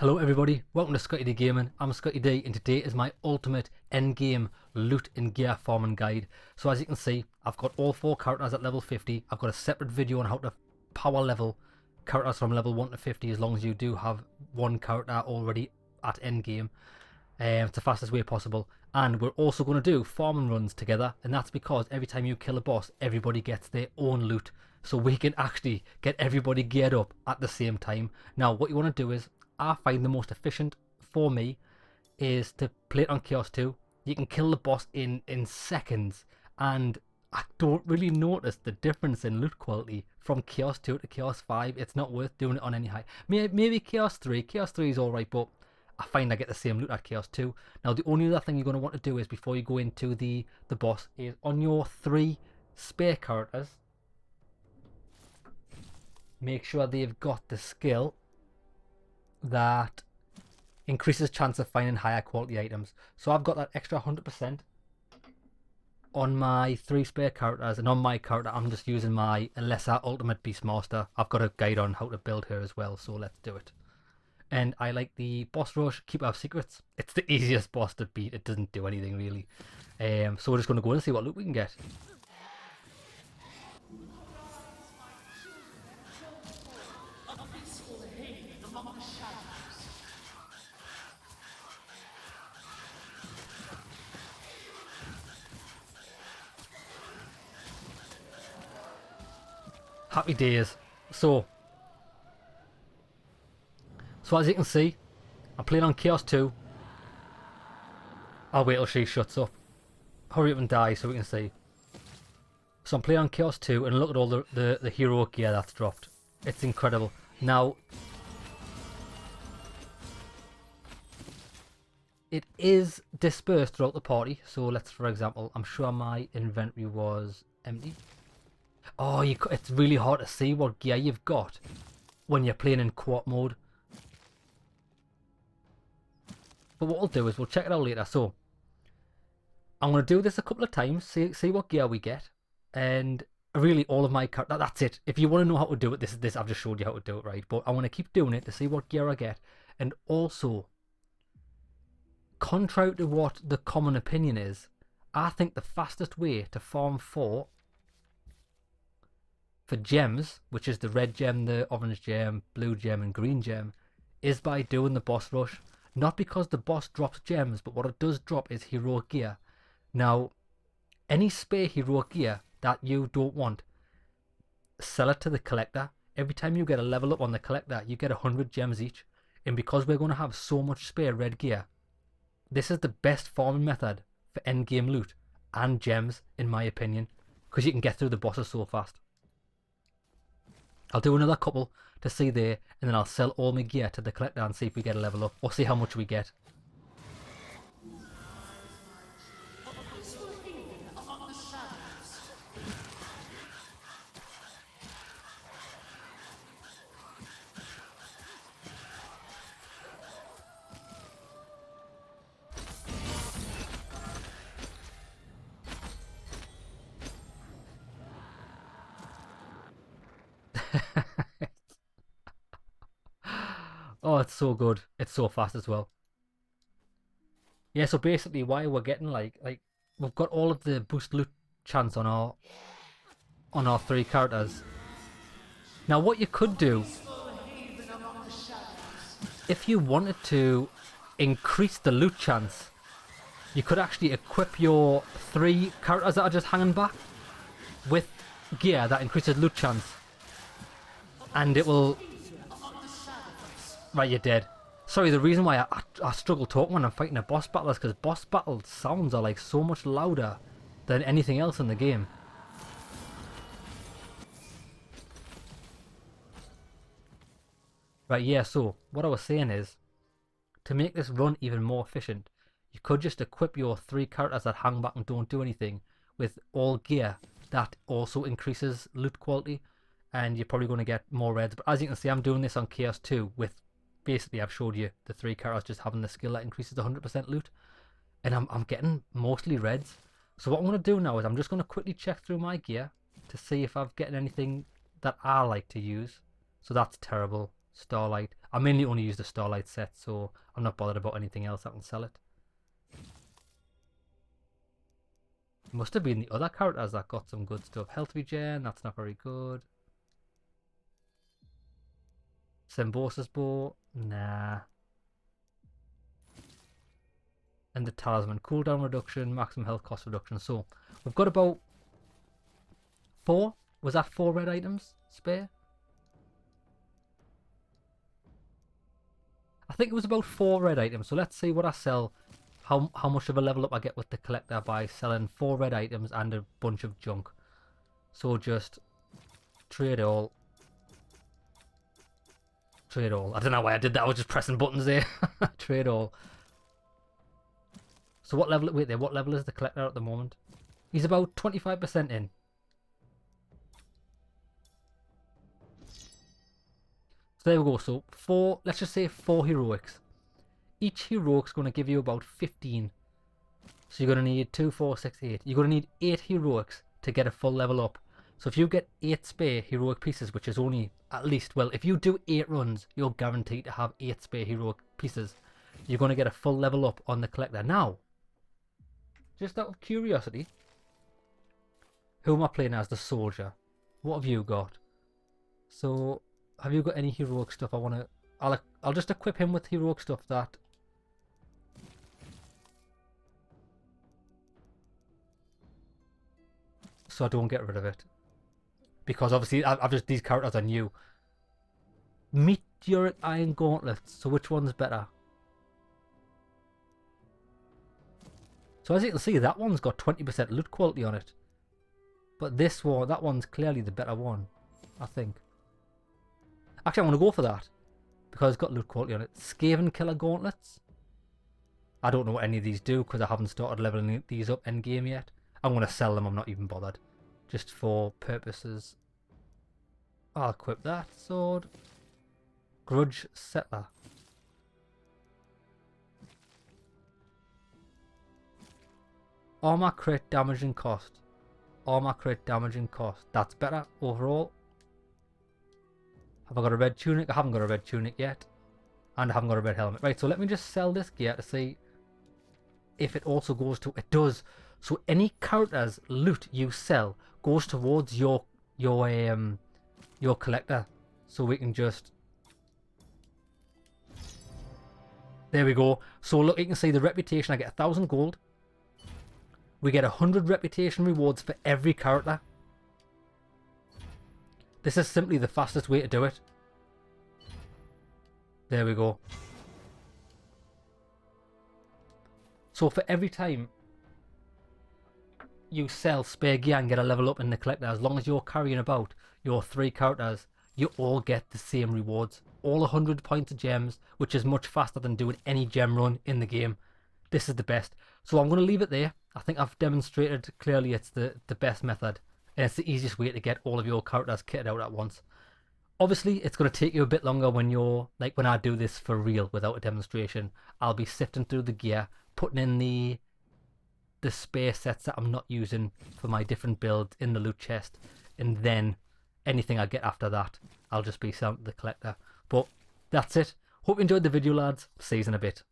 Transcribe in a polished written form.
Hello everybody, welcome to Scotty D Gaming. I'm Scotty D and today is my ultimate endgame loot and gear farming guide. So as you can see, I've got all 4 characters at level 50. I've got a separate video on how to power level characters from level 1 to 50 as long as you do have one character already at endgame. It's the fastest way possible. And we're also going to do farming runs together, and that's because every time you kill a boss, everybody gets their own loot. So we can actually get everybody geared up at the same time. Now what you want to do is, I find the most efficient for me is to play it on Chaos 2. You can kill the boss in seconds, and I don't really notice the difference in loot quality from Chaos 2 to Chaos 5. It's not worth doing it on any high. Maybe Chaos 3. Chaos 3 is alright, but I find I get the same loot at Chaos 2. Now the only other thing you're going to want to do is before you go into the boss is on your 3 spare characters, make sure they've got the skill that increases chance of finding higher quality items. So I've got that extra 100% on my 3 spare characters, and on my character I'm just using my Elessa Ultimate Beastmaster. I've got a guide on how to build her as well, so let's do it. And I like the boss rush, Keeper of Secrets. It's the easiest boss to beat. It doesn't do anything really. So we're just going to go and see what loot we can get. Happy days. So as you can see, I'm playing on Chaos 2. I'll wait till she shuts up. Hurry up and die so we can see. So I'm playing on Chaos 2 and look at all the hero gear that's dropped. It's incredible. Now, it is dispersed throughout the party. So let's, for example, I'm sure my inventory was empty. Oh, it's really hard to see what gear you've got when you're playing in co-op mode. But what we'll do is we'll check it out later. So I'm going to do this a couple of times, see what gear we get, and really all of my characters. That's it. If you want to know how to do it, this I've just showed you how to do it, right? But I want to keep doing it to see what gear I get, and also, contrary to what the common opinion is, I think the fastest way to farm for gems, which is the red gem, the orange gem, blue gem and green gem, is by doing the boss rush. Not because the boss drops gems, but what it does drop is heroic gear. Now, any spare heroic gear that you don't want, sell it to the collector. Every time you get a level up on the collector, you get 100 gems each. And because we're going to have so much spare red gear, this is the best farming method for endgame loot and gems, in my opinion, because you can get through the bosses so fast. I'll do another couple to see there, and then I'll sell all my gear to the collector and see if we get a level up, or see how much we get. Oh, it's so good. It's so fast as well. Yeah, so basically why we're getting like we've got all of the boost loot chance on our 3 characters. Now what you could do, if you wanted to increase the loot chance, you could actually equip your 3 characters that are just hanging back with gear that increases loot chance, and it will... Right, you're dead. Sorry, the reason why I struggle talking when I'm fighting a boss battle is because boss battle sounds are like so much louder than anything else in the game. Right, yeah, so what I was saying is, to make this run even more efficient, you could just equip your 3 characters that hang back and don't do anything with all gear that also increases loot quality, and you're probably going to get more reds. But as you can see, I'm doing this on Chaos 2 with... Basically, I've showed you the 3 characters just having the skill that increases 100% loot. And I'm getting mostly reds. So what I'm going to do now is I'm just going to quickly check through my gear to see if I've getting anything that I like to use. So that's terrible. Starlight. I mainly only use the Starlight set, so I'm not bothered about anything else. I can sell it. Must have been the other characters that got some good stuff. Health regen, that's not very good. Symbosis bow, nah. And the talisman, cooldown reduction, maximum health cost reduction. So we've got about 4. Was that 4 red items spare? I think it was about 4 red items. So let's see what I sell. How much of a level up I get with the collector by selling 4 red items and a bunch of junk. So just trade all. Trade all. I don't know why I did that. I was just pressing buttons there. Trade all. So what level? Wait there. What level is the collector at the moment? He's about 25% in. So there we go. So 4. Let's just say 4 heroics. Each heroic's going to give you about 15. So you're going to need 2, 4, 6, 8. You're going to need 8 heroics to get a full level up. So if you get 8 spare heroic pieces, which is only at least, well, if you do 8 runs, you're guaranteed to have 8 spare heroic pieces. You're going to get a full level up on the collector. Now, just out of curiosity, who am I playing as? The soldier. What have you got? So, have you got any heroic stuff I want to... I'll just equip him with heroic stuff that... so I don't get rid of it. Because obviously, I've just... these characters are new. Meteoric Iron Gauntlets. So which one's better? So as you can see, that one's got 20% loot quality on it. But this one, that one's clearly the better one, I think. Actually, I'm going to go for that. Because it's got loot quality on it. Skaven Killer Gauntlets. I don't know what any of these do because I haven't started leveling these up in game yet. I'm going to sell them, I'm not even bothered. Just for purposes. I'll equip that sword. Grudge Settler. Armor crit damage and cost. Armor crit damage and cost. That's better overall. Have I got a red tunic? I haven't got a red tunic yet. And I haven't got a red helmet. Right, so let me just sell this gear to see if it also goes to... It does. So any character's loot you sell goes towards your collector. So we can just... There we go. So look, you can see the reputation. I get 1,000 gold. We get 100 reputation rewards for every character. This is simply the fastest way to do it. There we go. So for every time you sell spare gear and get a level up in the collector, as long as you're carrying about your 3 characters, you all get the same rewards. All 100 points of gems, which is much faster than doing any gem run in the game. This is the best. So I'm going to leave it there. I think I've demonstrated clearly it's the best method. And it's the easiest way to get all of your characters kitted out at once. Obviously, it's going to take you a bit longer when you're, like when I do this for real without a demonstration. I'll be sifting through the gear, putting in the spare sets that I'm not using for my different builds in the loot chest. And then anything I get after that, I'll just be selling to the collector. But that's it. Hope you enjoyed the video, lads. See you in a bit.